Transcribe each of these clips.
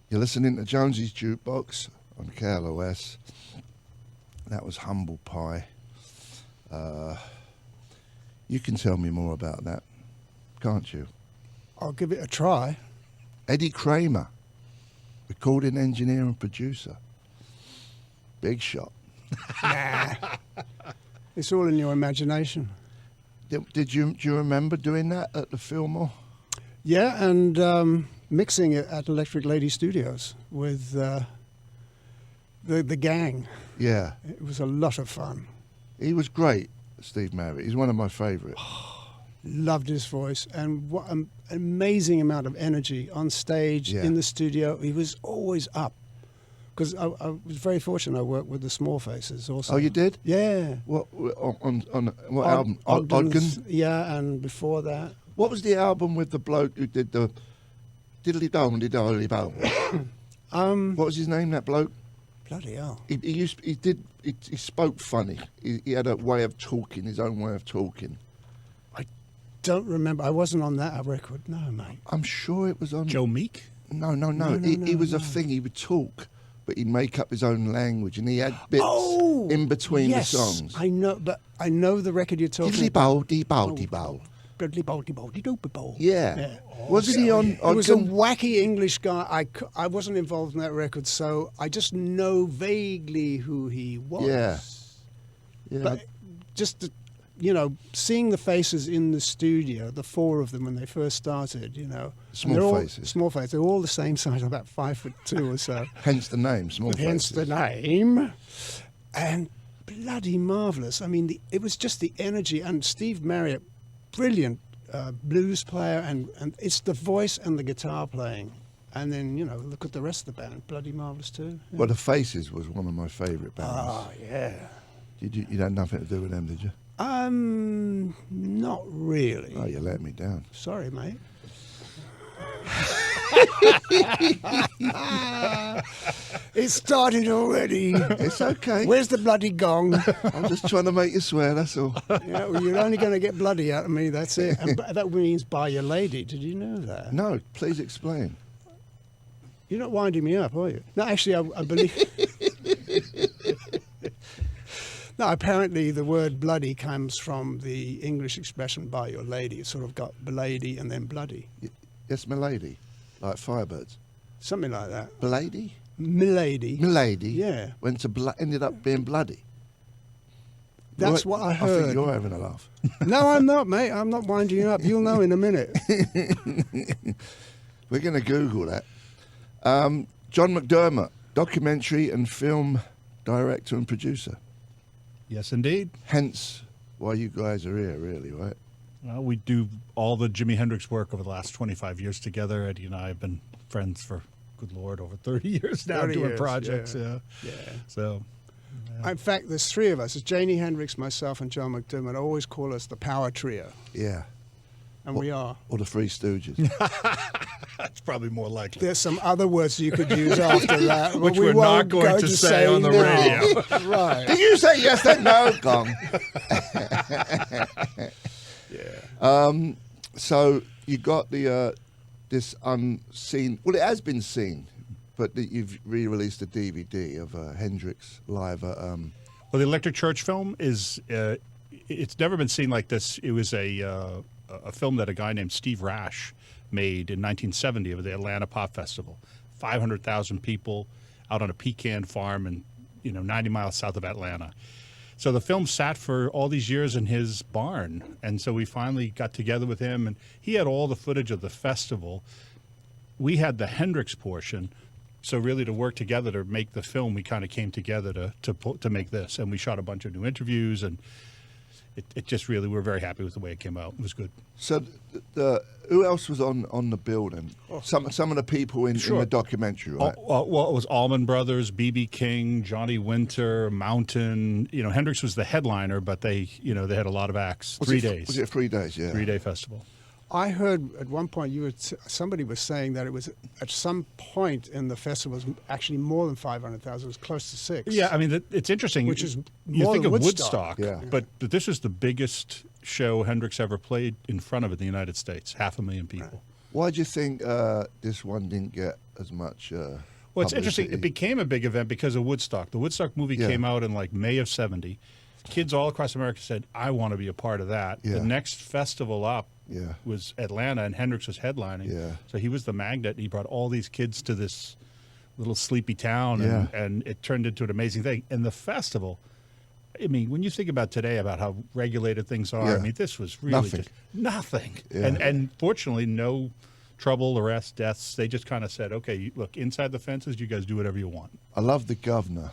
You're listening to Jonesy's Jukebox on KLOS. That was Humble Pie. You can tell me more about that, can't you? I'll give it a try. Eddie Kramer, recording engineer and producer. Big shot. Nah. It's all in your imagination. Do you remember doing that at the Fillmore? Yeah, and mixing it at Electric Lady Studios with the gang. Yeah. It was a lot of fun. He was great, Steve Marriott. He's one of my favourites. Loved his voice, and what an amazing amount of energy on stage, in the studio. He was always up. Because I was very fortunate. I worked with the Small Faces also. Oh, you did? Yeah. What on what album? Ogden? Yeah, and before that. What was the album with the bloke who did the diddly dong diddly bow? What was his name? That bloke? Bloody hell. He spoke funny. He had a way of talking, his own way of talking. I don't remember. I wasn't on that record. No, mate. I'm sure it was on Joe Meek. No. He was a thing. He would talk, but he'd make up his own language, and he had bits in between the songs. I know, but I know the record you're talking about. Diddly bow. Yeah. Yeah. Wasn't he on? He was a wacky English guy. I wasn't involved in that record, so I just know vaguely who he was. Yeah. But just seeing the faces in the studio, the four of them when they first started, Small Faces. Small Faces. They're all the same size, about 5'2" or so. Hence the name, Small Faces. Hence the name. And bloody marvellous. I mean, it was just the energy. And Steve Marriott, brilliant blues player, and it's the voice and the guitar playing. And then, look at the rest of the band. Bloody marvellous too. Yeah. Well, the Faces was one of my favourite bands. Oh, yeah. You had nothing to do with them, did you? Not really. Oh, you let me down. Sorry, mate. It started already. It's okay. Where's the bloody gong? I'm just trying to make you swear, that's all. Yeah, well, you're only going to get bloody out of me, that's it. And that means by your lady. Did you know that? No, please explain. You're not winding me up, are you? No, actually, I believe... No, apparently the word bloody comes from the English expression by your lady. It sort of got belady and then bloody. Yes, milady, like Firebirds. Something like that. Blady? Milady. Milady? Yeah. Went to ended up being bloody. That's what I heard. I think you're having a laugh. No, I'm not, mate. I'm not winding you up. You'll know in a minute. We're going to Google that. John McDermott, documentary and film director and producer. Yes, indeed. Hence why you guys are here, really, right? Well, we do all the Jimi Hendrix work over the last 25 years together. Eddie and I have been friends for, good Lord, over 30 years now 30 doing years, projects. yeah. So, in fact, there's three of us. It's Jimi Hendrix, myself, and John McDermott. I always call us the Power Trio. Yeah. And we are. Or the Three Stooges. that's probably more likely. There's some other words you could use after that. Which we're not going to say on the radio. Right. Did you say yes, then no? Gone. Yeah. So you got this unseen... Well, it has been seen, but you've re-released a DVD of Hendrix live at... Well, the Electric Church film is... it's never been seen like this. It was a film that a guy named Steve Rash made in 1970 of the Atlanta Pop Festival. 500,000 people out on a pecan farm and 90 miles south of Atlanta. So the film sat for all these years in his barn, and so we finally got together with him, and he had all the footage of the festival. We had the Hendrix portion, so really to work together to make the film, we kind of came together to make this, and we shot a bunch of new interviews, and it just really, we're very happy with the way it came out. It was good. So who else was on the building? Some of the people in the documentary, right? Well, it was Allman Brothers, B.B. King, Johnny Winter, Mountain. Hendrix was the headliner, but they had a lot of acts. 3 days. Was it 3 days? Yeah. 3-day festival. I heard at one point somebody was saying that it was at some point in the festival was actually more than 500,000. It was close to 6. Yeah, I mean it's interesting. Which is you more think than of Woodstock. Yeah. but this is the biggest show Hendrix ever played in front of in the United States. 500,000 people. Why do you think this one didn't get as much? Well, it's interesting. publicity? It became a big event because of Woodstock. The Woodstock movie Yeah. came out in like May of '70. Kids all across America said, "I want to be a part of that." Yeah. The next festival up Yeah. was Atlanta, and Hendrix was headlining. Yeah. So he was the magnet. And he brought all these kids to this little sleepy town, Yeah. and it turned into an amazing thing. And the festival, I mean, when you think about today about how regulated things are, Yeah. I mean, this was really Nothing. just nothing. Yeah. And fortunately, no trouble, arrests, deaths. They just kind of said, okay, look, inside the fences, you guys do whatever you want. I love the governor.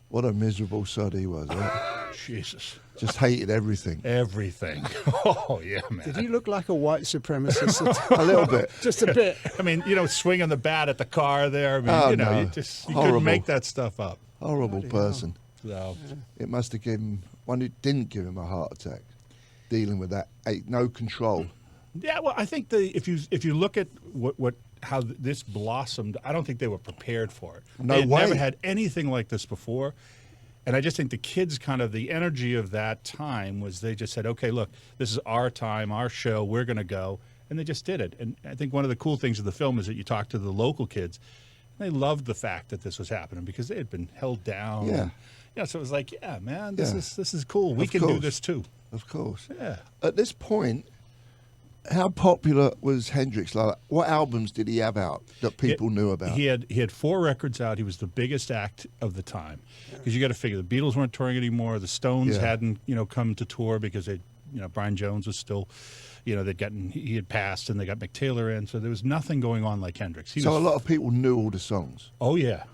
What a miserable sod he was. Right? Jesus. Just hated everything. Everything. Oh, yeah, man. Did he look like a white supremacist? A little bit. Just a bit. I mean, swinging the bat at the car there. I mean, Oh, you no. you Horrible. couldn't make that stuff up. Horrible Bloody person. So, It must have given one who didn't give him a heart attack. Dealing with that, no control. yeah, well, I think if you look at how this blossomed, I don't think they were prepared for it. No they had way. never had anything like this before. And I just think the kids the energy of that time was they just said, okay, look, this is our time, our show, we're going to go. And they just did it. And I think one of the cool things of the film is that you talk to the local kids. And they loved the fact that this was happening because they had been held down. Yeah. And, so it was like, yeah, man, this Yeah. is cool. We Of can do course. this too. Of course. Yeah. At this point, how popular was Hendrix? Like, what albums did he have out that people knew about? He had 4 records out. He was the biggest act of the time because you got to figure the Beatles weren't touring anymore. The Stones Yeah. hadn't come to tour because Brian Jones was still he had passed and they got Mick Taylor in, so there was nothing going on like Hendrix. So a lot of people knew all the songs oh yeah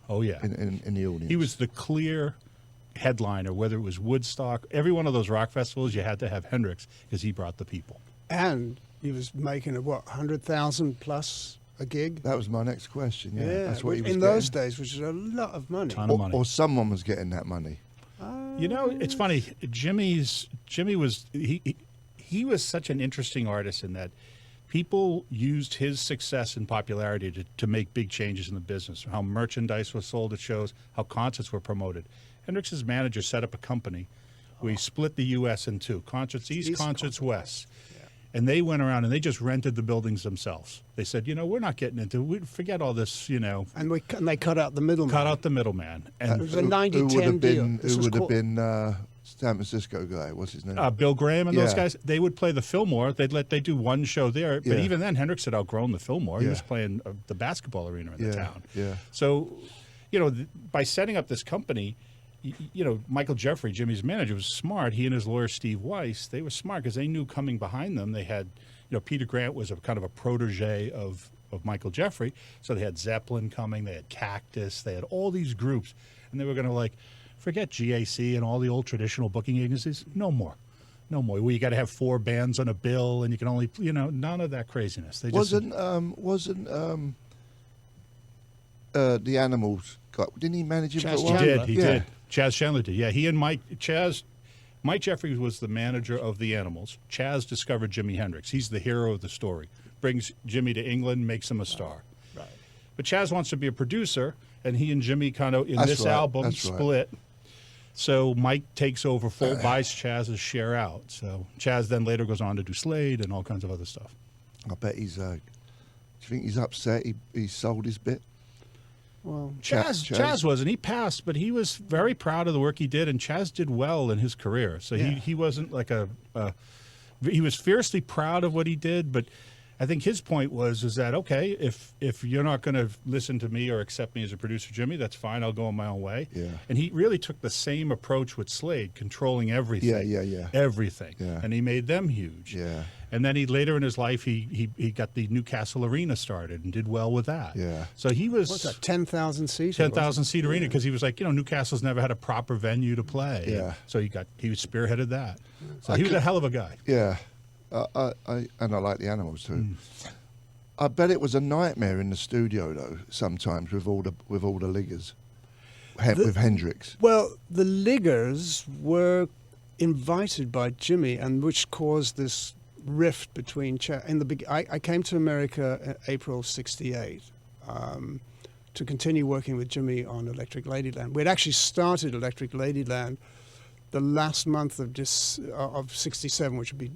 in the audience. he was the clear headliner, whether it was Woodstock, every one of those rock festivals. You had to have Hendrix because he brought the people. And he was making 100,000 plus a gig. That was my next question. Yeah, that's what he was in getting. those days, which is a lot of money. Ton of money. Or someone was getting that money. It's funny. Jimmy was he was such an interesting artist in that people used his success and popularity to make big changes in the business. How merchandise was sold at shows, how concerts were promoted. Hendrix's manager set up a company where he split the U.S. in two: concerts east, concerts west. And they went around and they just rented the buildings themselves. They said, we're not getting into we forget all this, And they cut out the middleman. cut out the middleman. And It was a 90-10 deal. This Who was would have called- been San Francisco guy? What's his name? Bill Graham and those Yeah. guys, they would play the Fillmore. They do one show there, but Yeah. even then, Hendrix had outgrown the Fillmore. He Yeah. was playing the basketball arena in the town. Yeah. So, by setting up this company, Michael Jeffrey, Jimmy's manager, was smart. He and his lawyer Steve Weiss, they were smart because they knew coming behind them, they had, Peter Grant was a kind of a protege of Michael Jeffrey. So they had Zeppelin coming, they had Cactus, they had all these groups, and they were going to forget GAC and all the old traditional booking agencies. No more. Well, you got to have 4 bands on a bill, and you can only, none of that craziness. They just Wasn't the Animals guy? Didn't he manage him for a Chaz while? Chandler. He did. Chaz Chandler did. Yeah, he and Mike Jeffries was the manager of the Animals. Chaz discovered Jimi Hendrix. He's the hero of the story. Brings Jimmy to England, makes him a star. Right. But Chaz wants to be a producer, and he and Jimmy kind of in That's this right, album that's right. split. So Mike takes over full, buys Chaz's share out. So Chaz then later goes on to do Slade and all kinds of other stuff. I bet he's. Do you think he's upset? He sold his bit. Well, Chaz wasn't. He passed, but he was very proud of the work he did, and Chaz did well in his career. So he wasn't like he was fiercely proud of what he did, but I think his point was that, okay, if you're not going to listen to me or accept me as a producer, Jimmy, that's fine. I'll go on my own way. Yeah. And he really took the same approach with Slade, controlling everything. Yeah. Everything. Yeah. And he made them huge. Yeah. And then later in his life, he got the Newcastle Arena started and did well with that. Yeah. So he was what's that, 10,000 seats? 10,000 seat arena because he was like, Newcastle's never had a proper venue to play. Yeah. So he spearheaded that. So he was a hell of a guy. Yeah. I like the Animals too. I bet it was a nightmare in the studio though. Sometimes with all the liggers, with Hendrix. Well, the Liggers were invited by Jimmy, and which caused this rift between I came to America in April '68 to continue working with Jimmy on Electric Ladyland. We'd actually started Electric Ladyland the last month of '67, which would be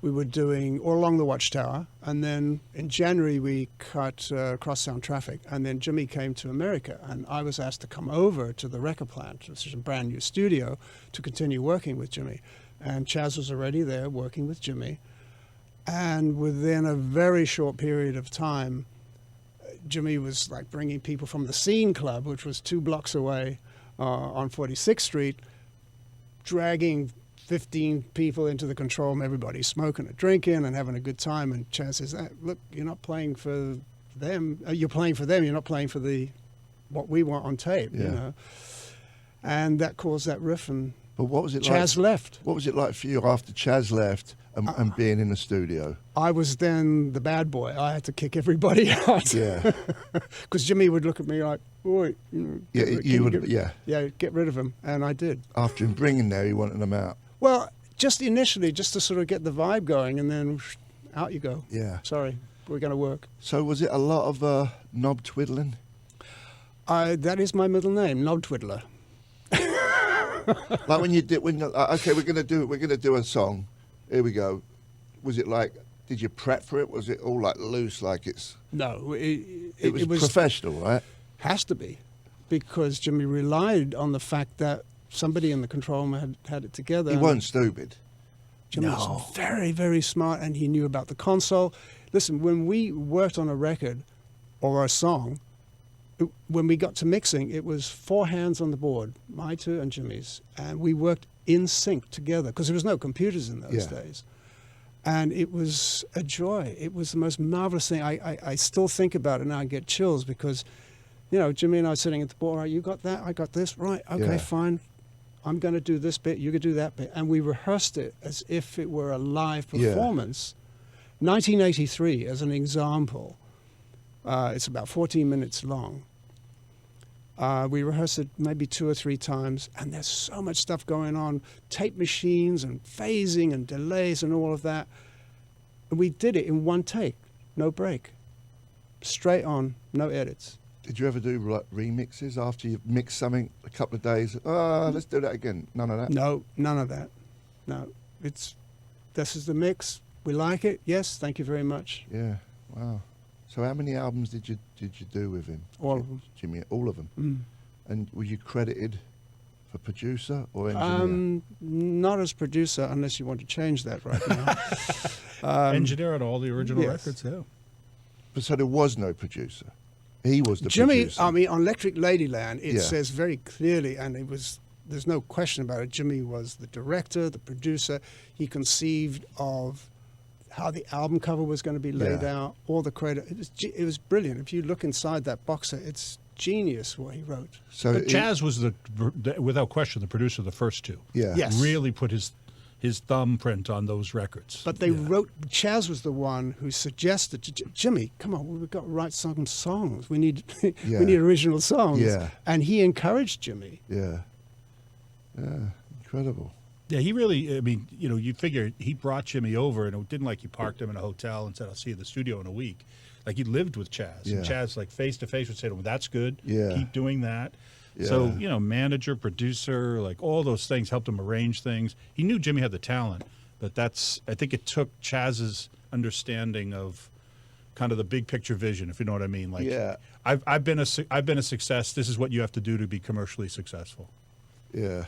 We were doing all along the Watchtower, and then in January we cut Crosstown Traffic, and then Jimmy came to America, and I was asked to come over to the record plant, which is a brand new studio, to continue working with Jimmy. And Chaz was already there working with Jimmy, and within a very short period of time, Jimmy was like bringing people from the Scene Club, which was 2 blocks away on 46th Street, dragging 15 people into the control room, everybody smoking and drinking and having a good time. And Chaz says, look, you're not playing for them. You're playing for them. You're not playing for what we want on tape, you know. And that caused that riff, and But what was it Chaz like? left. What was it like for you after Chaz left and being in the studio? I was then the bad boy. I had to kick everybody out. Yeah. Because Jimmy would look at me like, boy, get rid of him. And I did. After him bringing there, he wanted them out. Well, just initially, just to sort of get the vibe going, and then out you go. Yeah. Sorry, we're going to work. So was it a lot of knob twiddling? That is my middle name, Knob Twiddler. Like when you did, okay, we're gonna do a song. Here we go. Was it like? Did you prep for it? Was it all like loose, like it's? No, it was professional, right? Has to be, because Jimmy relied on the fact that somebody in the control room had it together. He wasn't stupid. Jimmy was very, very smart, and he knew about the console. Listen, when we worked on a record or a song, when we got to mixing, it was 4 hands on the board, my 2 and Jimmy's, and we worked in sync together because there was no computers in those days. And it was a joy. It was the most marvelous thing. I still think about it now and get chills because, you know, Jimmy and I sitting at the board, right, you got that, I got this, right, okay, fine. I'm going to do this bit, you could do that bit. And we rehearsed it as if it were a live performance. 1983, as an example, it's about 14 minutes long. We rehearsed it maybe 2 or 3 times, and there's so much stuff going on, tape machines and phasing and delays and all of that. And we did it in 1 take, no break, straight on, no edits. Did you ever do like remixes after you mixed something a couple of days? Let's do that again. None of that? No, none of that. No, this is the mix. We like it. Yes, thank you very much. Yeah, wow. So how many albums did you do with him? All of them. Jimmy, all of them? Mm. And were you credited for producer or engineer? Not as producer, unless you want to change that right now. Engineer on all the original records, yeah. But so there was no producer. He was the Jimmy, producer. I mean, on Electric Ladyland, it says very clearly, and there's no question about it, Jimmy was the director, the producer. He conceived of how the album cover was going to be laid out, all the credit. It was brilliant. If you look inside that box set, it's genius what he wrote. So but Chaz was without question, the producer of the first 2. Yeah. Yes. Really put his thumbprint on those records. But they wrote, Chaz was the one who suggested to Jimmy, come on, we've got to write some songs. We need we need original songs. Yeah. And he encouraged Jimmy. Yeah. Yeah. Incredible. Yeah, he really, I mean, you know, you figure he brought Jimmy over, and it didn't like he parked him in a hotel and said, I'll see you in the studio in a week. Like, he lived with Chaz. Yeah. And Chaz, like, face-to-face would say to him, that's good. Yeah. Keep doing that. Yeah. So, you know, manager, producer, like, all those things helped him arrange things. He knew Jimmy had the talent, but I think it took Chaz's understanding of kind of the big picture vision, if you know what I mean. Like, I've been a success. This is what you have to do to be commercially successful. Yeah.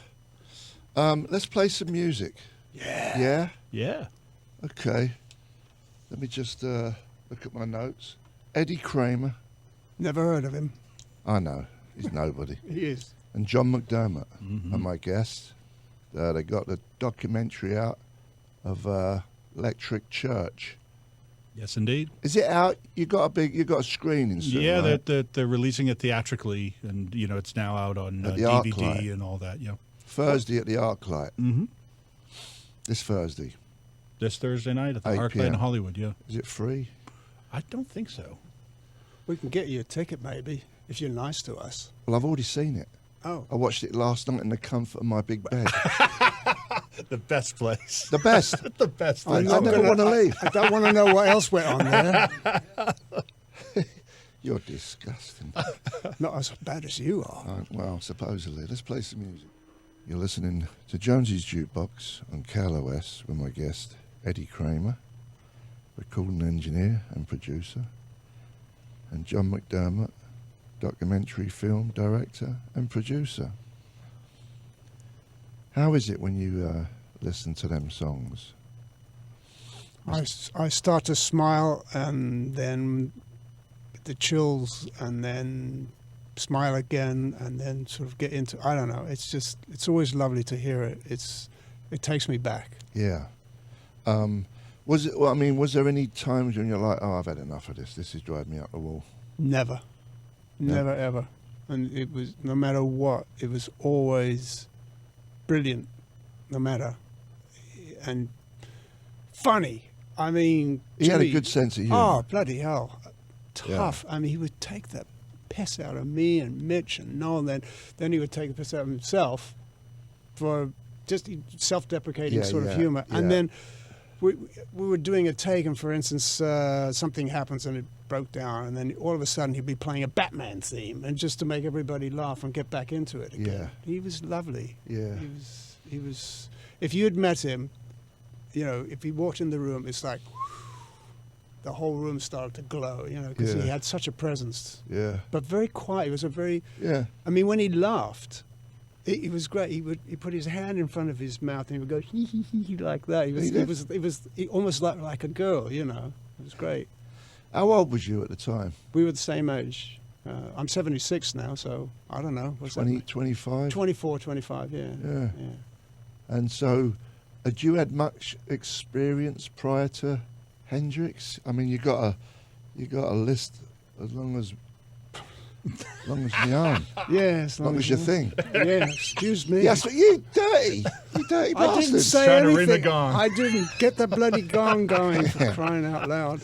Let's play some music. Yeah. Yeah? Yeah. Okay. Let me just look at my notes. Eddie Kramer. Never heard of him. I know. He's nobody. He is. And John McDermott are my guests. They got the documentary out of Electric Church. Yes, indeed. Is it out? You got a screening soon, Yeah, right? they're releasing it theatrically, and, you know, it's now out on At the DVD ArcLight. and all that, yeah. Thursday at the ArcLight. Mm-hmm. This Thursday. This Thursday night at the 8 ArcLight in p.m. Hollywood, yeah. Is it free? I don't think so. We can get you a ticket, maybe, if you're nice to us. Well, I've already seen it. Oh. I watched it last night in the comfort of my big bed. The best place. The best. The best I place. never want to leave. I don't want to know what else went on there. You're disgusting. Not as bad as you are. Well, supposedly. Let's play some music. You're listening to Jonesy's Jukebox on KLOS with my guest, Eddie Kramer, recording engineer and producer, and John McDermott, documentary film director and producer. How is it when you listen to them songs? I start to smile, and then the chills, and then smile again, and then sort of get into, I don't know, it's always lovely to hear it. It takes me back. Yeah. Was there any times when you're like, oh, I've had enough of this, this is driving me up the wall? Never ever. And it was, no matter what, it was always brilliant, no matter, and funny. I mean, He had a good sense of humour. Oh, bloody hell. Tough. Yeah. I mean, he would take the piss out of me and Mitch and Noel, and then he would take the piss out of himself for just self-deprecating sort of humour. Yeah. And then we were doing a take, and for instance, something happens and it broke down, and then all of a sudden he'd be playing a Batman theme, and just to make everybody laugh and get back into it again. Yeah. He was lovely. Yeah. He was. If you had met him, you know, if he walked in the room, it's like the whole room started to glow, you know, because he had such a presence. Yeah. But very quiet. He was a very. Yeah. I mean, when he laughed, it was great. He put his hand in front of his mouth and he would go hee hee hee like that. He was almost like a girl, you know. It was great. How old was you at the time? We were the same age. I'm 76 now, so I don't know. What's 25? 24, 25, yeah. Yeah. And so, had you had much experience prior to Hendrix? I mean, you got a list as long as my arm. Yeah, as long as your thing. Yeah, excuse me. Yes, but you dirty bastard. I didn't say trying anything. To ring the gong. I didn't get the bloody gong going, for crying out loud.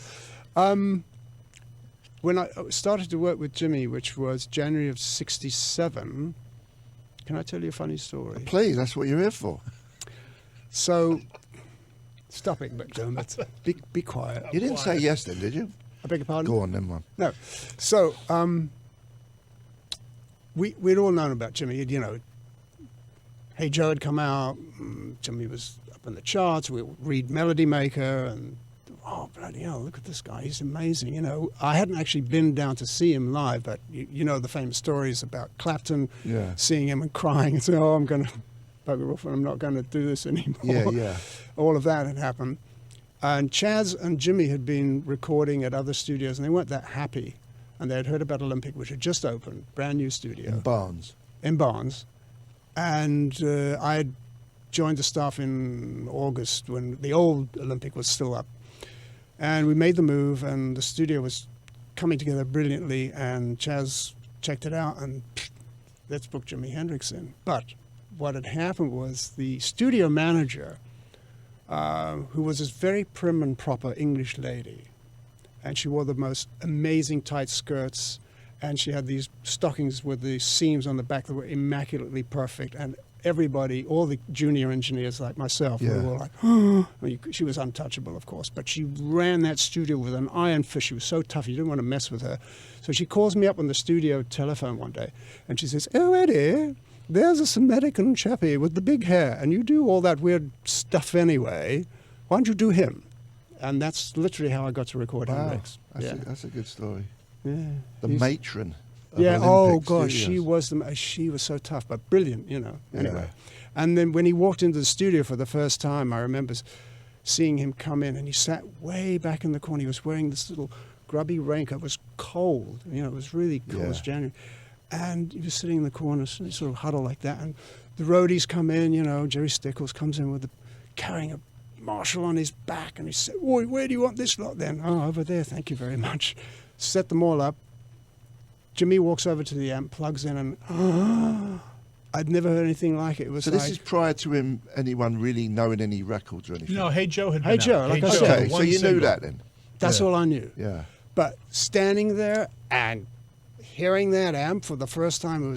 When I started to work with Jimmy, which was January of '67, can I tell you a funny story? Please, that's what you're here for. So, stop it, McDermott. Be quiet. You didn't say yes then, did you? I beg your pardon? Go on then, man. No. So, we'd all known about Jimmy. You know, Hey Joe had come out. Jimmy was up in the charts. We'd read Melody Maker, and oh, bloody hell, look at this guy. He's amazing. You know, I hadn't actually been down to see him live, but you know the famous stories about Clapton seeing him and crying and saying, oh, I'm going to bugger off and I'm not going to do this anymore. Yeah. All of that had happened. And Chaz and Jimmy had been recording at other studios, and they weren't that happy. And they had heard about Olympic, which had just opened, brand new studio. In Barnes. And I had joined the staff in August when the old Olympic was still up. And we made the move, and the studio was coming together brilliantly, and Chaz checked it out, and let's book Jimi Hendrix in. But what had happened was the studio manager, who was this very prim and proper English lady, and she wore the most amazing tight skirts, and she had these stockings with the seams on the back that were immaculately perfect, and everybody, all the junior engineers like myself, we were like, oh. I mean, she was untouchable, of course, but she ran that studio with an iron fist. She was so tough, you didn't want to mess with her. So she calls me up on the studio telephone one day, and she says, oh, Eddie, there's this American chappie with the big hair, and you do all that weird stuff anyway. Why don't you do him? And that's literally how I got to record Hendrix. That's a good story. Yeah. The matron. Yeah. Oh gosh, Studios. she was so tough, but brilliant, you know. Anyway, and then when he walked into the studio for the first time, I remember seeing him come in, and he sat way back in the corner. He was wearing this little grubby raincoat. It was cold, you know. It was really cold. It was January, and he was sitting in the corner, sort of huddled like that. And the roadies come in, you know. Jerry Stickles comes in carrying a Marshall on his back, and he said, "Oi, where do you want this lot then?" "Oh, over there, thank you very much." Set them all up. Jimmy walks over to the amp, plugs in, and I'd never heard anything like it. It was so this is prior to anyone really knowing any records or anything? No, Hey Joe had been Hey Joe, out. like Hey I Joe, said. Okay, so you knew that then? That's all I knew. Yeah. But standing there and hearing that amp for the first time, it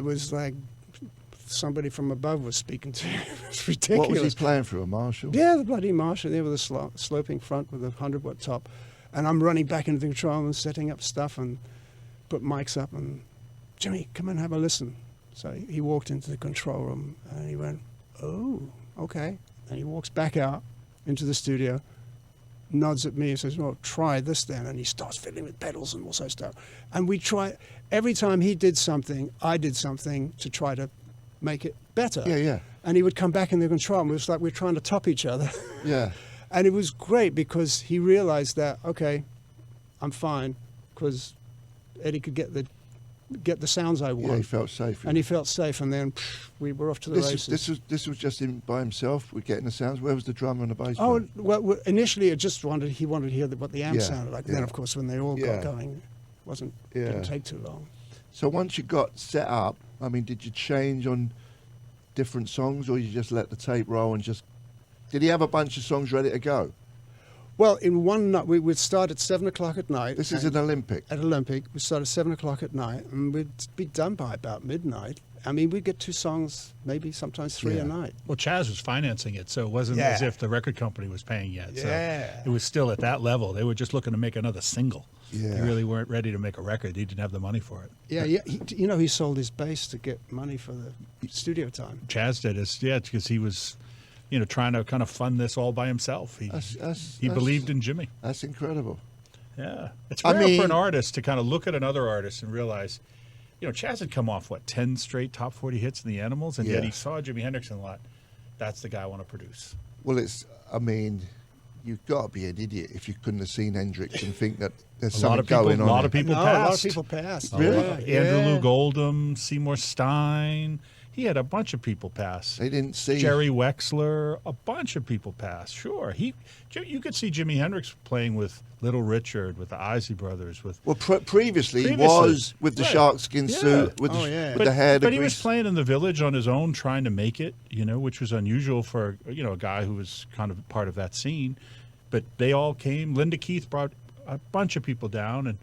was like somebody from above was speaking to you. It was ridiculous. What was he playing through, a Marshall? Yeah, the bloody Marshall there with a sloping front with a 100-watt top. And I'm running back into the control room and setting up stuff and put mics up, and Jimmy, come and have a listen. So he walked into the control room and he went, oh, okay. And he walks back out into the studio, nods at me and says, well, try this then. And he starts fiddling with pedals and all sorts of stuff. And we try, every time he did something, I did something to try to make it better. Yeah, yeah. And he would come back in the control and it was like we're trying to top each other. Yeah. And it was great because he realized that, okay, I'm fine, because Eddie could get the sounds I want. Yeah, he felt safe. And he felt safe, and then we were off to the races. This was just him by himself. We're getting the sounds. Where was the drummer and the bass Oh, player? well, initially he wanted to hear what the amp Yeah, sounded like. yeah. Then, of course, when they all Yeah. got going, didn't take too long. So once you got set up, I mean, did you change on different songs, or you just let the tape roll and just? Did he have a bunch of songs ready to go? Well, in one night, we would start at 7 o'clock at night. This is an Olympic. At Olympic, we start at 7 o'clock at night, and we'd be done by about midnight. I mean, we'd get 2 songs, maybe sometimes 3 Yeah. a night. Well, Chaz was financing it, so it wasn't Yeah. as if the record company was paying yet. Yeah. So it was still at that level. They were just looking to make another single. Yeah. They really weren't ready to make a record. They didn't have the money for it. Yeah. He sold his bass to get money for the studio time. Chaz did it, because he was, trying to kind of fund this all by himself. He That's believed in Jimmy. That's incredible. Yeah. It's I rare mean- for an artist to kind of look at another artist and realize, Chaz had come off, 10 straight top 40 hits in the Animals, and Yeah. yet he saw Jimi Hendrix and thought, that's the guy I want to produce. Well, you've got to be an idiot if you couldn't have seen Hendrix and think that there's A lot something of people, going on. a lot of there. people No, passed. a lot of people passed. Really? Yeah, Andrew yeah. Lou Goldham, Seymour Stein. He had a bunch of people pass. They didn't see. Jerry Wexler, a bunch of people pass. Sure, you could see Jimi Hendrix playing with Little Richard, with the Isley Brothers, with. Well, previously he Previously, was with the right. shark skin Yeah. suit, with, Oh, the, yeah. with the hair, the but he was grease. playing in the Village on his own, trying to make it, which was unusual for a guy who was kind of part of that scene. But they all came. Linda Keith brought a bunch of people down, and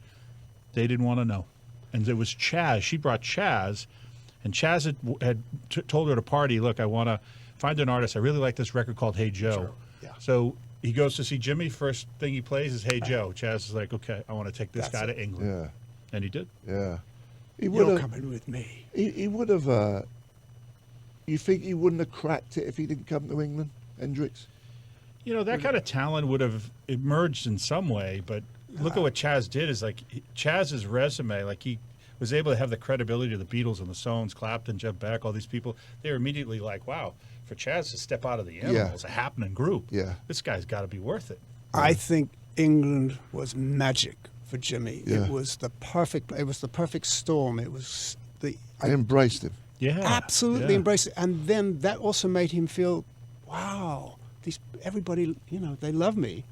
they didn't want to know. And it was Chaz. She brought Chaz, and Chaz had told her at a party, look, I want to find an artist. I really like this record called Hey Joe. Sure, yeah. So he goes to see Jimmy. First thing he plays is Hey Joe. Chaz is like, okay, I want to take this guy to England. Yeah, And he did. yeah. He would You're have. coming with me. He would have. You think he wouldn't have cracked it if he didn't come to England, Hendrix? That kind of talent would have emerged in some way, but look at what Chaz did. Is like Chaz's resume, like he was able to have the credibility of the Beatles and the Stones, Clapton, Jeff Beck, all these people. They were immediately like, wow, for Chaz to step out of the Animals, a happening group, this guy's got to be worth it. I think England was magic for Jimmy. Yeah. It was the perfect storm. It was I embraced him. Yeah, absolutely yeah. embraced it. And then that also made him feel, wow, everybody, they love me.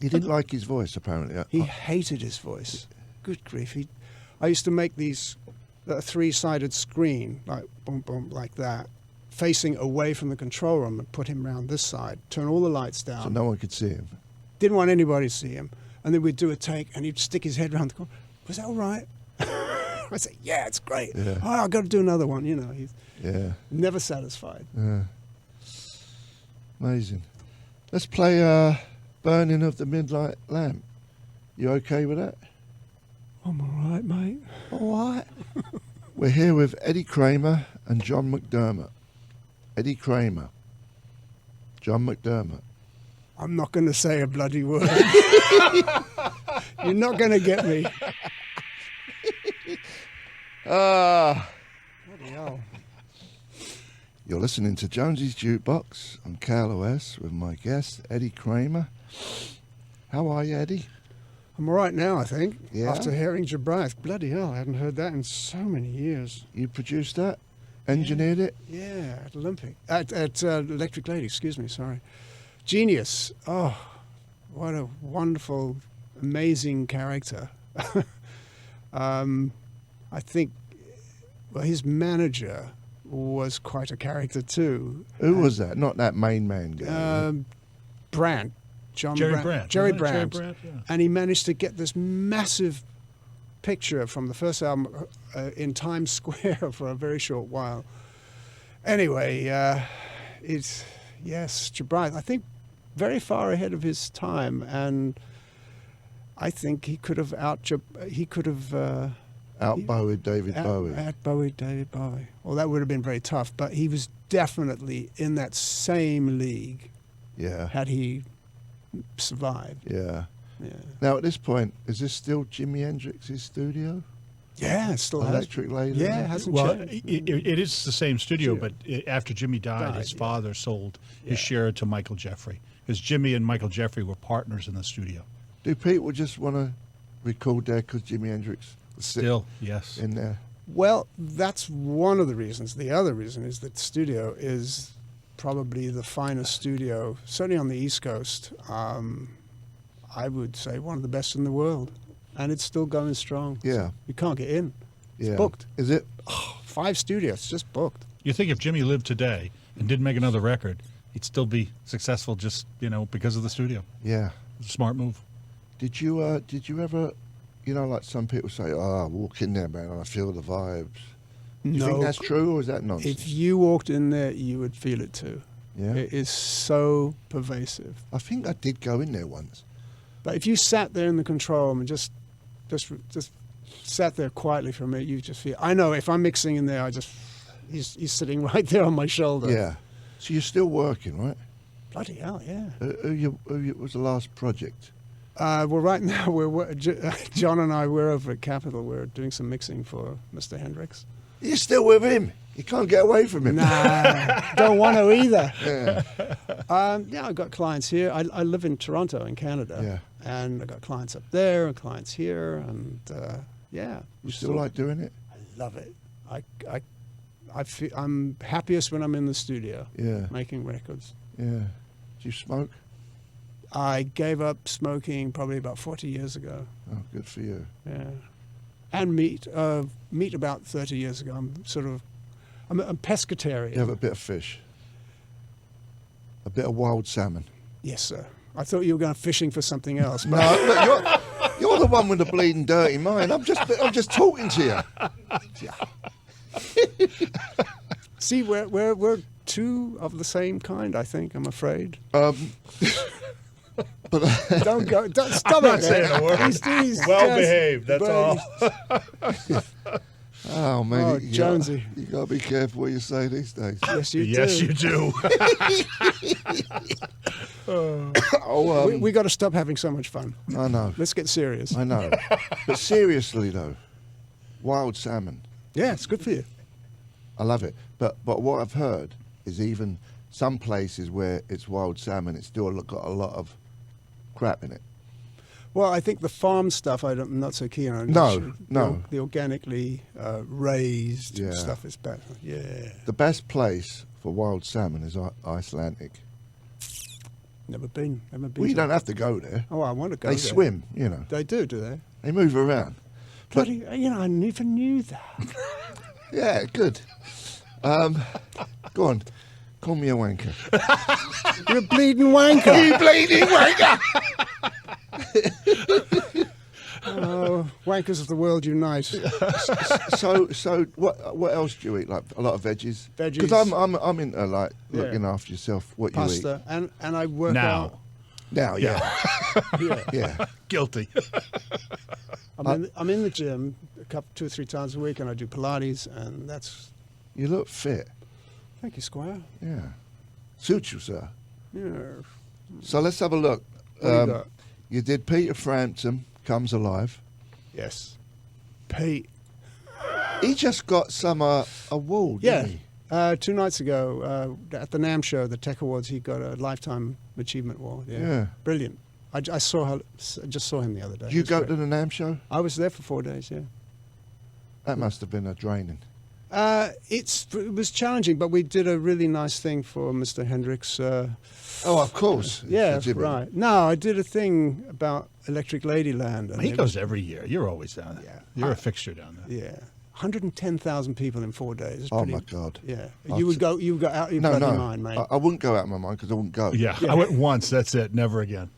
He didn't like his voice, apparently. He hated his voice. Good grief. I used to make these three-sided screen, like boom, boom, like that, facing away from the control room, and put him around this side, turn all the lights down. So no one could see him. Didn't want anybody to see him. And then we'd do a take, and he'd stick his head around the corner. Was that all right? I'd say, yeah, it's great. Yeah. Oh, I've got to do another one. He's Yeah, never satisfied. amazing. Let's play "Burning of the Midnight Lamp." You okay with that? I'm all right, mate. All right. We're here with Eddie Kramer and John McDermott. Eddie Kramer, John McDermott. I'm not going to say a bloody word. You're not going to get me. Bloody hell. You're listening to Jonesy's Jukebox on KLOS with my guest, Eddie Kramer. How are you, Eddie? I'm all right now, I think. Yeah? After hearing Jabraz. Bloody hell, I hadn't heard that in so many years. You produced that? Engineered it? Yeah, at Olympic. At Electric Lady, excuse me, sorry. Genius. Oh, what a wonderful, amazing character. I think, his manager was quite a character too. Who was that? Not that main man guy. Brandt. John Jerry Brandt. Brandt. Jerry wasn't it? Brandt. Brandt, yeah. And he managed to get this massive picture from the first album in Times Square for a very short while. Anyway, Jabraz, I think very far ahead of his time, and I think he could have Out-Bowie David Bowie. Out-Bowie David Bowie. Well, that would have been very tough, but he was definitely in that same league Yeah. had he survived. Yeah. Yeah. Now, at this point, is this still Jimi Hendrix's studio? Yeah, it still has. Electric Lady? Yeah, it hasn't Well, changed. it is the same studio, Studio. but after Jimmy died, his Died, yeah. father sold Yeah. his share to Michael Jeffrey, because Jimmy and Michael Jeffrey were partners in the studio. Do people just want to record there because Jimi Hendrix was Still, yes. in there? Well, that's one of the reasons. The other reason is that the studio is probably the finest studio, certainly on the East Coast. I would say one of the best in the world. And it's still going strong. Yeah. You can't get in. It's Yeah. booked. Is it? 5 studios, just booked. You think if Jimmy lived today and didn't make another record, he'd still be successful just, because of the studio. Yeah. It's a smart move. Did you ever, like some people say, I walk in there, man, and I feel the vibes. Do you think that's true, or is that nonsense? If you walked in there, you would feel it too. Yeah. It is so pervasive. I think I did go in there once. But if you sat there in the control room and just sat there quietly for a minute, you just feel. I know if I'm mixing in there, he's sitting right there on my shoulder. Yeah. So you're still working, right? Bloody hell, yeah. Who was the last project? Well, right now John and we're over at Capitol. We're doing some mixing for Mr. Hendrix. You're still with him. You can't get away from him. Nah, don't want to either. Yeah. Yeah, I've got clients here. I live in Toronto, in Canada. Yeah. And I've got clients up there and clients here. And yeah. You still like doing it? I love it. I'm happiest when I'm in the studio Yeah. making records. Yeah. Do you smoke? I gave up smoking probably about 40 years ago. Oh, good for you. Yeah. And meat about 30 years ago. I'm a pescatarian. You have a bit of fish. A bit of wild salmon. Yes, sir. I thought you were going fishing for something else. No, But look, you're the one with the bleeding dirty mind. I'm just talking to you. see, we're two of the same kind, I think, I'm afraid. But Don't stop I'm not it. saying a word. He's Well just- behaved, that's all. oh man, Oh, Jonesy. you gotta be careful what you say these days. Yes, you Yes, do. you do. Oh, We got to stop having so much fun. I know, Let's get serious. I know. But seriously though, wild salmon, Yeah, it's good for you. I love it. But what I've heard is even some places where it's wild salmon, it's still got a lot of crap in it. Well, I think the farm stuff I'm not so keen on. No. The organically raised Yeah. stuff is better. Yeah. The best place for wild salmon is Icelandic. Never been. Well, you don't have to go there. Oh, I want to go They there. swim, They do they? They move around. But Bloody, I never knew that. yeah, good. Go on, call me a wanker. You're a bleeding wanker. You bleeding wanker! Oh, wankers of the world unite. So what else do you eat? Like a lot of veggies? Veggies. Because I'm into like looking Yeah. after yourself. What you Pasta, and I work Now. out. eat now? Yeah, Yeah. yeah. Guilty. I'm in the gym 2 or 3 times a week, and I do Pilates, and that's. You look fit. Thank you, Squire. Yeah, suits you, sir. Yeah. So let's have a look. What do you got? You did Peter Frampton Comes Alive. Yes. Pete. He just got some award. Yeah. Didn't he? 2 nights ago at the NAMM show, the Tech Awards, he got a Lifetime Achievement Award. Yeah. Brilliant. I just saw him the other day. Did you It was go great. to the NAMM show? I was there for 4 days, yeah. That must have been a draining. It was challenging, but we did a really nice thing for Mr. Hendrix. Oh, of course. Yeah, Jimmy. right. No, I did a thing about Electric Ladyland. And He it goes was- every year. You're always down there. Yeah. You're a fixture down there. Yeah. 110,000 people in 4 days. It's Oh pretty, my God. Yeah. I'll You would t- go out your No, bloody no. mind, mate. I wouldn't go out of my mind because I wouldn't go. Yeah, I went once. That's it. Never again.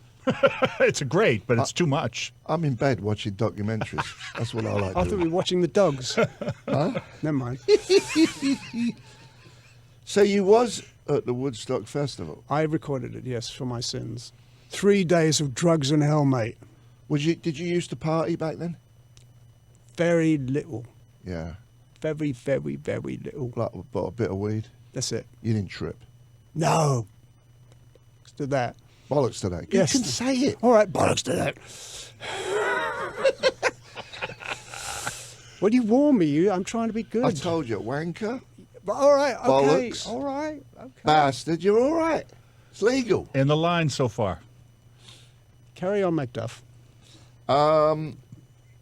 It's great, but it's too much. I'm in bed watching documentaries. That's what I like I thought we doing. were watching the dogs. Huh? Never mind. So you was at the Woodstock Festival. I recorded it, yes, for my sins. 3 days of drugs and hell, mate. Did you used to party back then? very little. Yeah. Very, very, very little. Like bought a bit of weed. That's it. You didn't trip. No. Let's do that. Bollocks to that. Yes. You can say it. All right, bollocks to that. Well, you warn me. I'm trying to be good. I told you, wanker, All right, okay. Bollocks. All right, okay. bastard. You're all right. It's legal. In the line so far. Carry on, Macduff.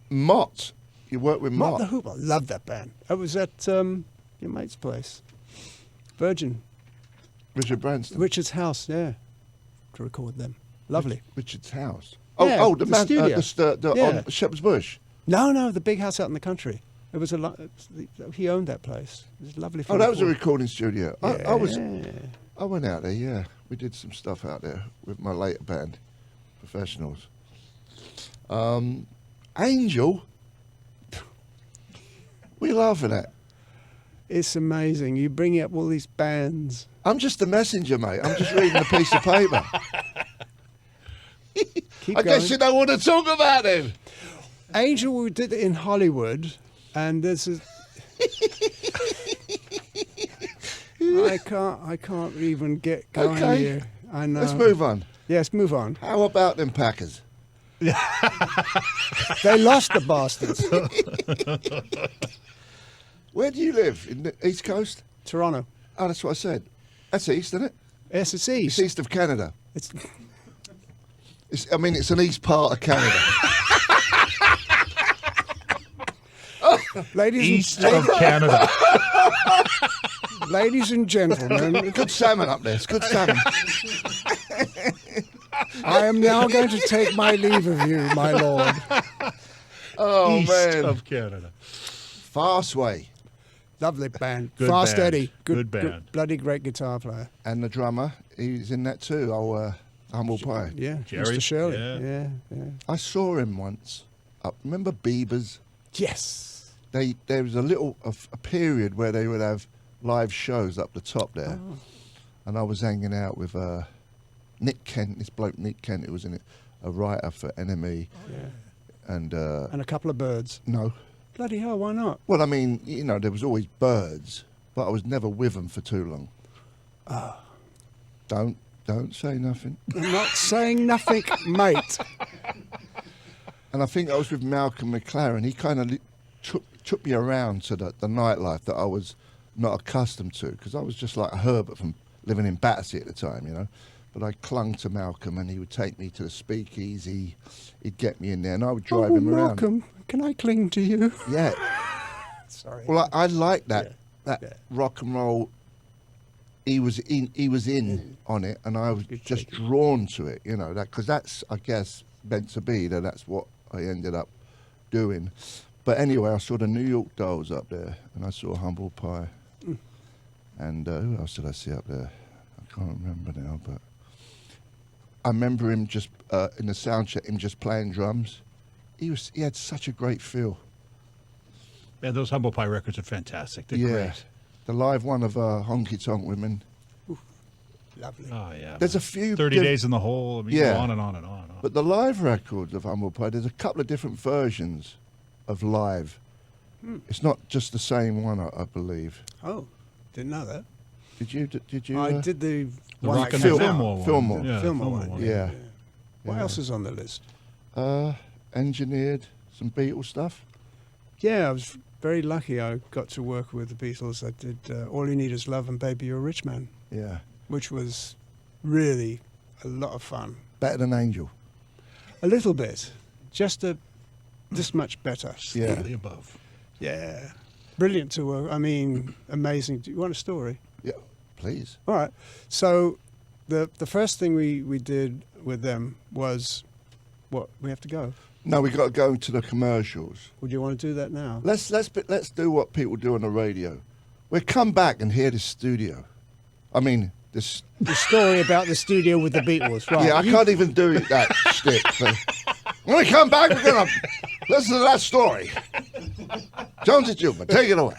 Mott. You work with Mott Mott. the Hoople. Love that band. I was at your mate's place. Virgin. Richard Branson. Richard's house, yeah. To record them. Lovely. Richard's house. Yeah, Oh, the the man, studio. Yeah. on Shepherd's Bush. No, the big house out in the country. It was he owned that place. It was lovely. Oh, that was a recording studio. Yeah. I went out there. Yeah, we did some stuff out there with my later band, Professionals. Angel. What are you laughing at? It's amazing. You bring up all these bands. I'm just a messenger, mate. I'm just reading a piece of paper. Keep I going. guess you don't want to talk about him. Angel, we did it in Hollywood, and there's a. I can't even get going Okay. here. I know. Let's move on. Yes, move on. How about them Packers? They lost the bastards. Where do you live? In the East Coast? Toronto. Oh, that's what I said. That's east, isn't it? Yes, it's It's east. east of Canada. It's It's an east part of Canada. ladies East of Canada. ladies and gentlemen, Good salmon up there. It's good salmon. I am now going to take my leave of you, my lord. Oh, East man. of Canada. Fastway. Lovely band. Good Fast band. Eddie. Good band. Bloody great guitar player. And the drummer, he's in that too. Humble Pie. Yeah. Jerry, Mr. Shirley. yeah. Yeah. I saw him once. Remember Beavers? Yes. There was a period where they would have live shows up the top there, and I was hanging out with Nick Kent, this bloke Nick Kent, who was in it, a writer for NME, Yeah. and And a couple of birds. no, Bloody hell, why not? well, I mean, there was always birds, but I was never with them for too long. Don't say nothing. I'm not saying nothing, mate. And I think I was with Malcolm McLaren. He kind of took me around to the nightlife that I was not accustomed to, because I was just like a Herbert from living in Battersea at the time, But I clung to Malcolm, and he would take me to the speakeasy. He'd get me in there, and I would drive him around. Malcolm, can I cling to you? Yeah. Sorry. Well, I like that Yeah. rock and roll. He was in on it, and I was Good just shaking. drawn to it, because that's, I guess, meant to be. That's what I ended up doing. But anyway, I saw the New York Dolls up there, and I saw Humble Pie. And who else did I see up there? I can't remember now, but I remember him just in the sound check, him just playing drums. He had such a great feel. Yeah, those Humble Pie records are fantastic. They're Yeah. great. The live one of Honky Tonk Women. Lovely. Oh, yeah. There's a few 30 Days in the Hole. I mean, Yeah. go on and on and on and on. But the live records of Humble Pie, there's a couple of different versions of live. It's not just the same one, I believe. Oh, didn't know that. Did you? I did the the one Rock that and came the out. Fillmore one. Fillmore. Yeah, Fillmore one. Yeah. What Yeah. else is on the list? Engineered some Beatles stuff. Yeah, I was very lucky. I got to work with the Beatles. I did All You Need Is Love and Baby You're a Rich Man, Yeah. which was really a lot of fun. Better than Angel. A little bit. Just this much better. Yeah. Slightly above. Yeah. Brilliant to work. I mean, amazing. Do you want a story? Yeah. Please. All right. So the first thing we did with them was what? We have to go. No, we got to go to the commercials. Would you want to do that now? Let's do what people do on the radio. We'll come back and hear this studio. I mean, this. The story about the studio with the Beatles, right? Yeah, I can't even do that shtick. But when we come back, we're gonna listen to that story. Jonesy Jukebox, take it away.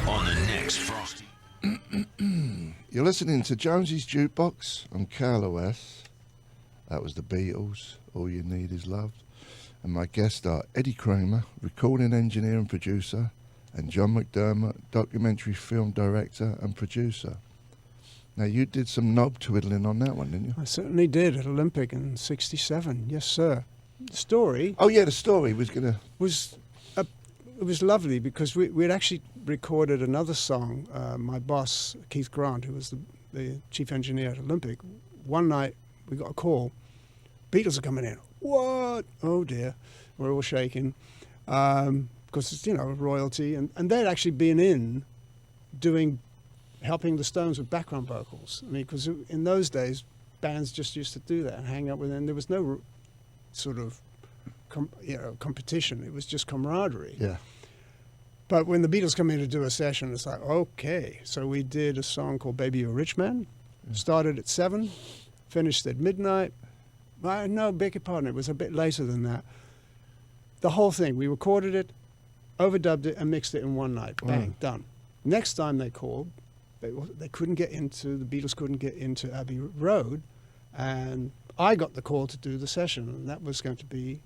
On the next Frosty. You're listening to Jonesy's Jukebox on KLOS. That was the Beatles. All You Need Is Love. and my guests are Eddie Kramer, recording engineer and producer, and John McDermott, documentary film director and producer. Now, you did some knob twiddling on that one, didn't you? I certainly did at Olympic in '67. Yes, sir. Story Oh, yeah, the story was going to... was it was lovely because we'd actually recorded another song. My boss, Keith Grant, who was the chief engineer at Olympic, one night we got a call. Beatles are coming in. What? Oh, dear. We're all shaking. Because it's, royalty. And they'd actually been in helping the Stones with background vocals. I mean, because in those days, bands just used to do that and hang out with them. There was no sort of competition. It was just camaraderie. Yeah. But when the Beatles come in to do a session, it's like, okay. So we did a song called Baby You're a Rich Man. Started at 7, finished at midnight. No, beg your pardon, it was a bit later than that. The whole thing, we recorded it, overdubbed it, and mixed it in one night. Bang, done. Next time they called, they couldn't get into, the Beatles couldn't get into Abbey Road, and I got the call to do the session, and that was going to be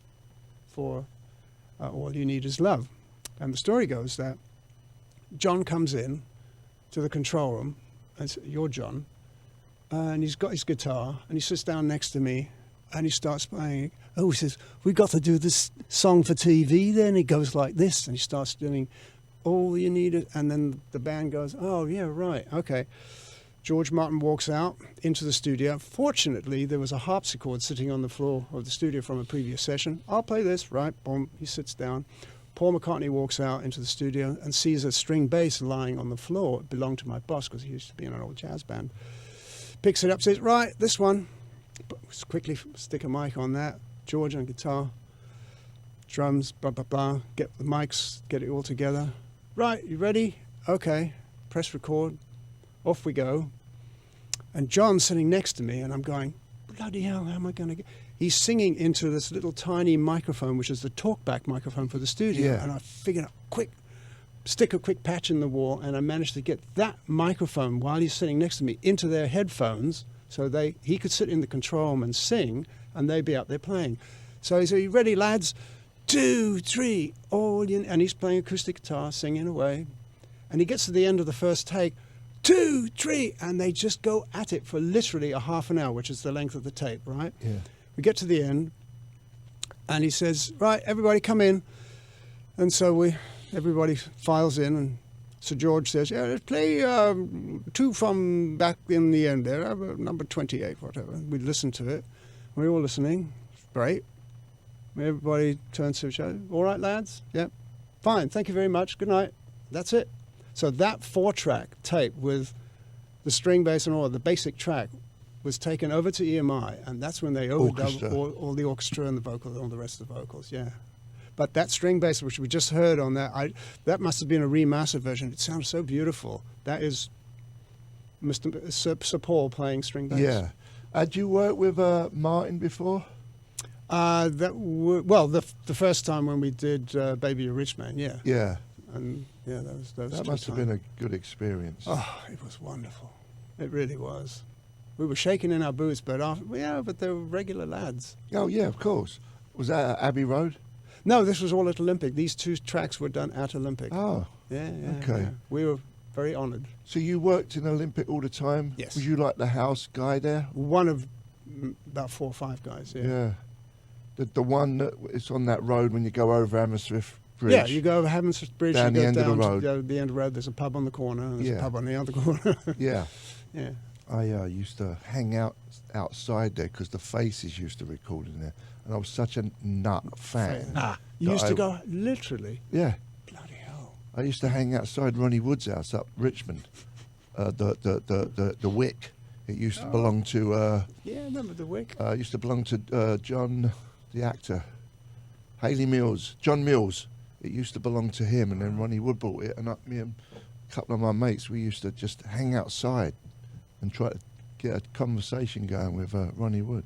for All You Need Is Love. And the story goes that John comes in to the control room, and says, "You're John," and he's got his guitar, and he sits down next to me, and he starts playing. Oh, he says, "We got to do this song for TV then." He goes like this, and he starts doing All You Need Is, and then the band goes, "Oh, yeah, right, okay." George Martin walks out into the studio. Fortunately, there was a harpsichord sitting on the floor of the studio from a previous session. "I'll play this," right, boom, he sits down. Paul McCartney walks out into the studio and sees a string bass lying on the floor. It belonged to my boss because he used to be in an old jazz band. Picks it up, says, "Right, this one." Quickly stick a mic on that. George on guitar, drums, blah, blah, blah. Get the mics, get it all together. "Right, you ready?" "Okay." Press record. Off we go. And John's sitting next to me, and I'm going, bloody hell, how am I going to get... He's singing into this little tiny microphone, which is the talkback microphone for the studio. Yeah. And I figured out, stick a quick patch in the wall, and I managed to get that microphone while he's sitting next to me into their headphones, so he could sit in the control room and sing, and they'd be up there playing. So he said, "You ready, lads? 2, 3, all you..." And he's playing acoustic guitar, singing away. And he gets to the end of the first take, 2, 3, and they just go at it for literally a half an hour, which is the length of the tape, right? Yeah. We get to the end, and he says, "Right, everybody come in." And so everybody files in, and Sir George says, "Yeah, let's play 2 from back in the end there, number 28, whatever." We listen to it. We're all listening. Great. Everybody turns to each other. "All right, lads? Yeah. Fine. Thank you very much. Good night." That's it. So that 4-track tape with the string bass and all, the basic track, was taken over to EMI, and that's when they overdubbed all the orchestra and the vocals, all the rest of the vocals, yeah. But that string bass, which we just heard on that must have been a remastered version. It sounds so beautiful. That is Sir Paul playing string bass. Yeah. Had you worked with Martin before? The first time when we did Baby You're a Rich Man, yeah. Yeah. And yeah, that must have been a good experience. Oh, it was wonderful. It really was. We were shaking in our boots, but they were regular lads. Oh, yeah, of course. Was that at Abbey Road? No, this was all at Olympic. These 2 tracks were done at Olympic. Oh. Yeah. Okay. Yeah. We were very honoured. So you worked in Olympic all the time? Yes. Was you like the house guy there? One of about 4 or 5 guys, yeah. Yeah. The one that is on that road when you go over Hammersmith Bridge. Yeah, you go over Hammersmith Bridge, down you the go end down of the road. to the end of the road. There's a pub on the corner, and there's a pub on the other corner. Yeah. Yeah. I used to hang out outside there because the Faces used to record in there, and I was such a nut fan. You used to go, literally? Yeah. Bloody hell. I used to hang outside Ronnie Wood's house up Richmond, the Wick. It used to belong to... yeah, I remember the Wick. It used to belong to John, the actor, Haley Mills, John Mills. It used to belong to him, and then Ronnie Wood bought it, and me and a couple of my mates, we used to just hang outside and try to get a conversation going with Ronnie Wood.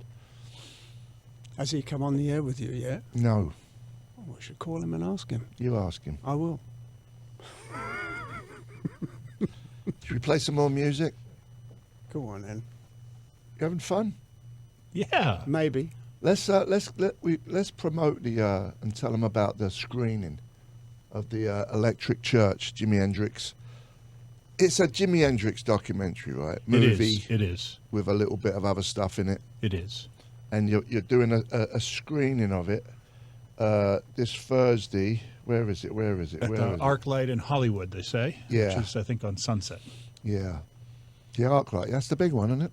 Has he come on the air with you yet? No. Oh, we should call him and ask him. You ask him. I will. Should we play some more music? Go on then. You having fun? Yeah. Maybe. let's promote the and tell them about the screening of the Electric Church, Jimi Hendrix. It's a Jimi Hendrix documentary, right? Movie. It is. With a little bit of other stuff in it. It is. And you're doing a screening of it this Thursday. Where is it? At Where is ArcLight in Hollywood, they say. Yeah. Which is, I think, on Sunset. Yeah. The ArcLight. That's the big one, isn't it?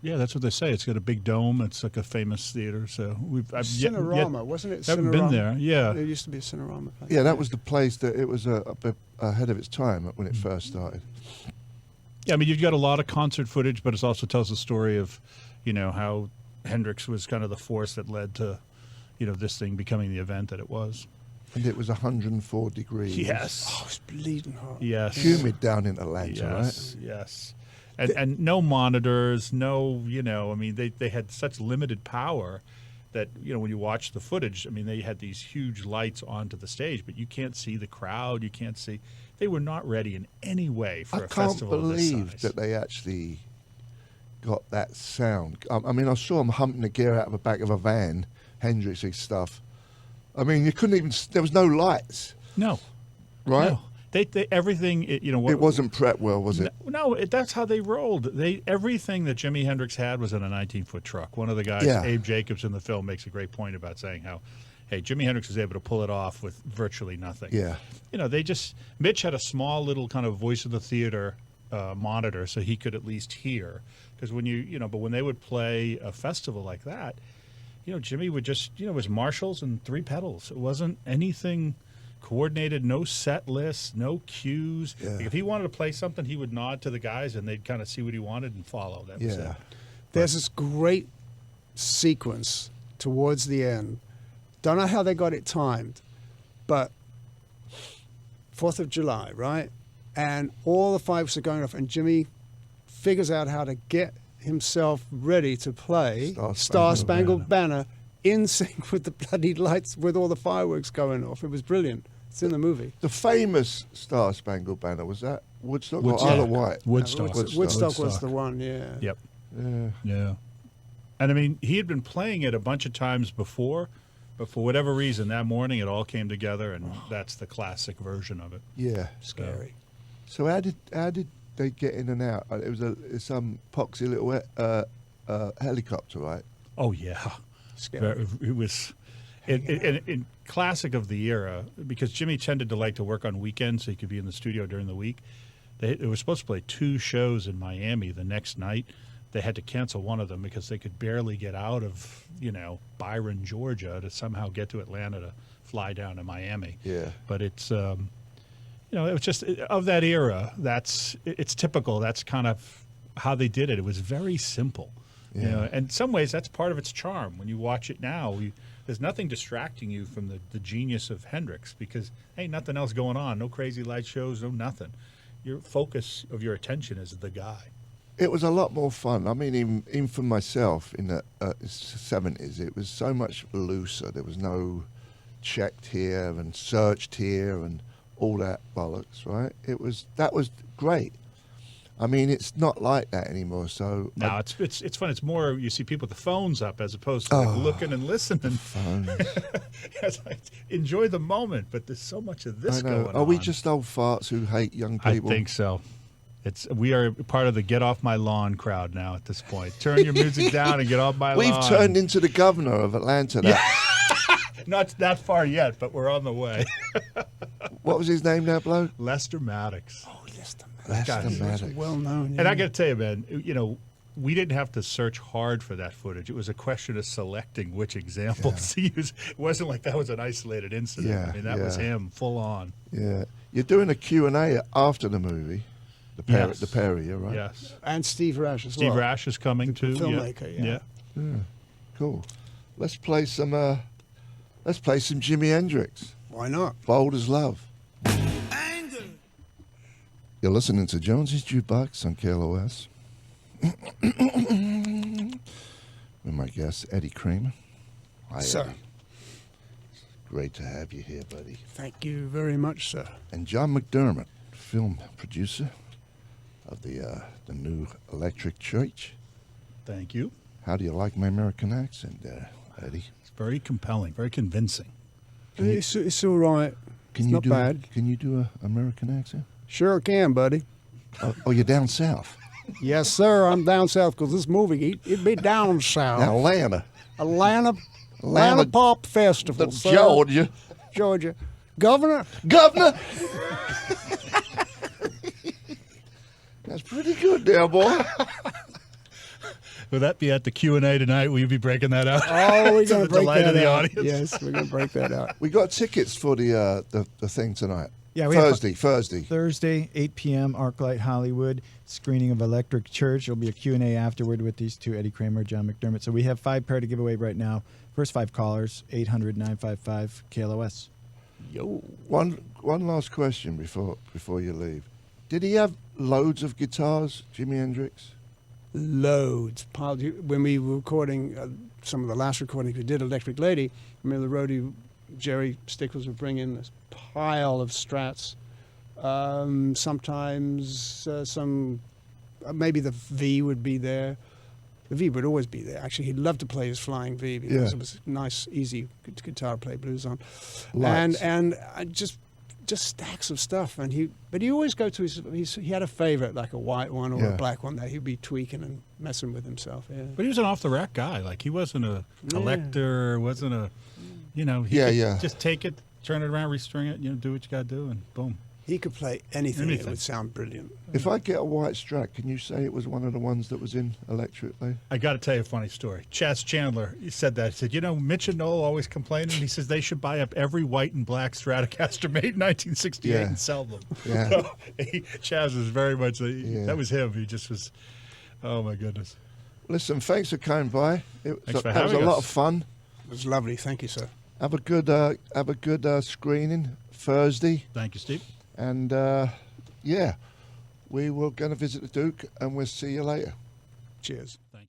Yeah, that's what they say. It's got a big dome. It's like a famous theater. So Cinerama, wasn't it? Haven't Cinerama? been there. Yeah. There used to be a Cinerama place. Yeah, that was the place that it was a bit ahead of its time when it first started. Yeah, I mean, you've got a lot of concert footage, but it also tells the story of, how Hendrix was kind of the force that led to, this thing becoming the event that it was. And it was 104 degrees. Yes. Oh, it's bleeding hot. Yes. Humid down in Atlanta, Yes. Yes. And no monitors, no, I mean, they had such limited power that, when you watch the footage, I mean, they had these huge lights onto the stage, but you can't see the crowd. You can't see. They were not ready in any way for a festival of this size. I can't believe that they actually got that sound. I mean, I saw them humping the gear out of the back of a van, Hendrix's stuff. I mean, you couldn't even. There was no lights. No. Right. No. They everything. It wasn't prepped well, was it? No. That's how they rolled. Everything that Jimi Hendrix had was in a 19-foot truck. One of the guys, Yeah. Abe Jacobs, in the film makes a great point about saying how, hey, Jimi Hendrix was able to pull it off with virtually nothing. Yeah. Mitch had a small little kind of voice of the theater monitor, so he could at least hear. Because but when they would play a festival like that, Jimmy would just, it was Marshalls and 3 pedals. It wasn't anything coordinated, no set lists, no cues. Yeah. Like if he wanted to play something, he would nod to the guys and they'd kind of see what he wanted and follow. That was it. There's this great sequence towards the end. Don't know how they got it timed, but 4th of July, right? And all the fireworks are going off, and Jimmy figures out how to get himself ready to play Star Spangled Banner in sync with the bloody lights, with all the fireworks going off. It was brilliant. It's in the movie. The famous Star Spangled Banner, was that Woodstock or Woodstock. Isle of Wight? Woodstock. Woodstock was the one, yeah. Yep. Yeah. Yeah. And I mean, he had been playing it a bunch of times before, but for whatever reason, that morning it all came together, and that's the classic version of it. Yeah. Scary. So how did they get in and out? It was some poxy little helicopter, right? Oh yeah, Scary. it was. In classic of the era, because Jimmy tended to like to work on weekends, so he could be in the studio during the week. They were supposed to play 2 shows in Miami the next night. They had to cancel one of them because they could barely get out of Byron, Georgia, to somehow get to Atlanta to fly down to Miami. Yeah. But it's it was just of that era. It's typical. That's kind of how they did it. It was very simple. Yeah. And in some ways that's part of its charm. When you watch it now, there's nothing distracting you from the genius of Hendrix, because ain't nothing else going on. No crazy light shows, no nothing. Your focus of your attention is the guy. It was a lot more fun. I mean, even for myself in the 70s, it was so much looser. There was no checked here and searched here and all that bollocks, right? That was great. I mean, it's not like that anymore. So no, it's fun. It's more, you see people with the phones up as opposed to like looking and listening. Phones. Enjoy the moment, but there's so much of this going on. Are we just old farts who hate young people? I think so. We are part of the get off my lawn crowd now at this point. Turn your music down and get off my lawn. We've turned into the governor of Atlanta. Not that far yet, but we're on the way. What was his name now, bloke? Lester Maddox. Oh, Lester Lester Maddox. Well known. And I got to tell you, man, we didn't have to search hard for that footage. It was a question of selecting which examples to use. It wasn't like that was an isolated incident. Yeah, I mean, that was him, full on. Yeah. You're doing a Q&A after the movie. Yes. The Perry, right? Yes. And Steve Rash as well. Steve Rash is coming too. Filmmaker, yeah. Cool. Let's play some Jimi Hendrix. Why not? Bold as Love. You're listening to Jonesy's Jukebox on KLOS. With my guest, Eddie Kramer. Hi, Sir. Eddie. Great to have you here, buddy. Thank you very much, sir. And John McDermott, film producer of the new Electric Church. Thank you. How do you like my American accent there, Eddie? It's very compelling, very convincing. It's all right. Can It's you not do bad. Can you do a American accent? Sure can, buddy. Oh, you're down south. Yes, sir. I'm down south because this movie, it'd be down south. Atlanta. Atlanta Pop Festival, The sir. Georgia. Governor. Governor! That's pretty good there, boy. Will that be at the Q&A tonight? Will you be breaking that out? Oh, we're To going the to break delight that of the out. audience? Yes, we're going to break that out. We got tickets for the thing tonight. Yeah, we have Thursday. Thursday, 8 p.m., Arclight Hollywood, screening of Electric Church. There'll be a Q&A afterward with these two, Eddie Kramer, John McDermott. So we have 5 pair to give away right now. First 5 callers, 800-955-KLOS. Yo. One last question before you leave. Did he have loads of guitars, Jimi Hendrix? Loads. When we were recording some of the last recordings we did, Electric Lady, I remember the roadie, Jerry Stickles, would bring in this pile of Strats. Sometimes maybe the V would be there. The V would always be there. Actually, he'd love to play his Flying V because it was a nice, easy guitar to play blues on. Lights. And just stacks of stuff. But he always go to he had a favorite, like a white one or a black one that he'd be tweaking and messing with himself. Yeah. But he was an off-the-rack guy. Like, he wasn't a collector, wasn't a, he could just take it, turn it around, restring it, do what you got to do, and boom. He could play anything. It would sound brilliant. If I get a white Strat, can you say it was one of the ones that was in Electric Lady? I got to tell you a funny story. Chas Chandler, he said that. He said, Mitch and Noel always complaining. He says they should buy up every white and black Stratocaster made in 1968 and sell them. Yeah. So, Chas was very much, that was him. He just was, oh my goodness. Listen, thanks for coming by. Thanks for That was having a lot us. of fun. It was lovely. Thank you, sir. Have a good screening Thursday. Thank you, Steve. And, we were going to visit the Duke, and we'll see you later. Cheers. Thank you.